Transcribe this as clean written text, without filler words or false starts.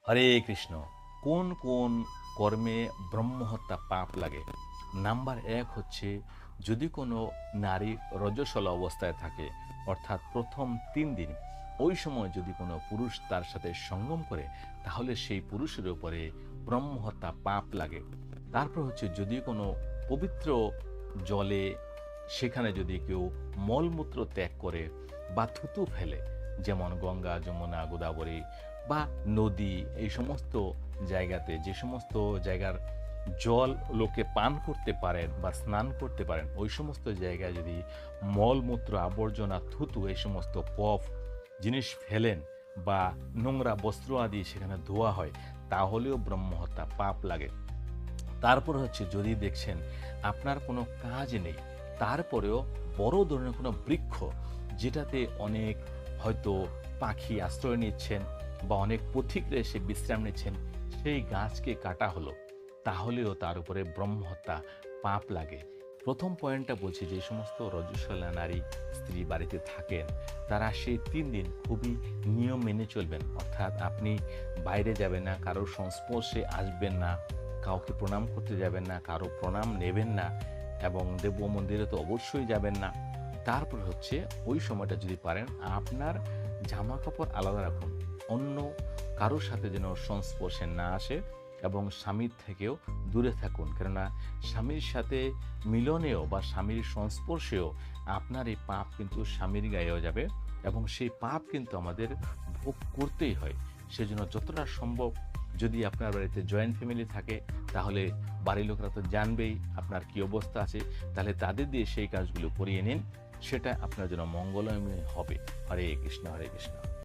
হরে কৃষ্ণ। কোন কোন কর্মে ব্রহ্মহত্যা পাপ লাগে? নাম্বার এক হচ্ছে, যদি কোনো নারী রজস্বলা অবস্থায় থাকে, অর্থাৎ প্রথম 3 দিন, ওই সময় যদি কোনো পুরুষ তার সাথে সঙ্গম করে, তাহলে সেই পুরুষের উপরে ব্রহ্মহত্যা পাপ লাগে। তারপর হচ্ছে, যদি কোনো পবিত্র জলে সেখানে যদি কেউ মলমূত্র ত্যাগ করে বা থুতু ফেলে, যেমন গঙ্গা, যমুনা, গোদাবরী বা নদী, এই সমস্ত জায়গাতে, যে সমস্ত জায়গার জল লোকে পান করতে পারেন বা স্নান করতে পারেন, ওই সমস্ত জায়গায় যদি মলমূত্র, আবর্জনা, থুতু, এই সমস্ত কফ জিনিস ফেলেন বা নোংরা বস্ত্র আদি সেখানে ধোয়া হয়, তাহলেও ব্রহ্মহত্যা পাপ লাগে। তারপর হচ্ছে, যদি দেখছেন আপনার কোনো কাজ নেই, তারপরেও বড় ধরনের কোনো বৃক্ষ, যেটাতে অনেক হয়তো পাখি আশ্রয় নিচ্ছেন বা অনেক পথিকরা এসে বিশ্রাম নিচ্ছেন, সেই গাছকে কাটা হলো, তাহলেও তার উপরে ব্রহ্মহত্যা পাপ লাগে। প্রথম পয়েন্টটা বলছি, যে সমস্ত রজস্বলা নারী স্ত্রী বাড়িতে থাকেন, তারা সেই 3 দিন খুবই নিয়ম মেনে চলবেন। অর্থাৎ আপনি বাইরে যাবেন না, কারোর সংস্পর্শে আসবেন না, কাউকে প্রণাম করতে যাবেন না, কারো প্রণাম নেবেন না, এবং দেব মন্দিরে তো অবশ্যই যাবেন না। তারপর হচ্ছে, ওই সময়টা যদি পারেন আপনার জামা কাপড় আলাদা রাখুন, অন্য কারোর সাথে যেন সংস্পর্শে না আসে, এবং স্বামীর থেকেও দূরে থাকুন। কেননা স্বামীর সাথে মিলনেও বা স্বামীর সংস্পর্শেও আপনার এই পাপ কিন্তু স্বামীর গায়েও যাবে, এবং সেই পাপ কিন্তু আমাদের ভোগ করতেই হয়। সেজন্য যতটা সম্ভব, যদি আপনার বাড়িতে জয়েন্ট ফ্যামিলি থাকে, তাহলে বাড়ির লোকেরা তো জানবেই আপনার কি অবস্থা আছে, তাহলে তাদের দিয়ে সেই কাজগুলো করিয়ে নিন, সেটা আপনার জন্য মঙ্গলময় হবে। হরে কৃষ্ণ, হরে কৃষ্ণ।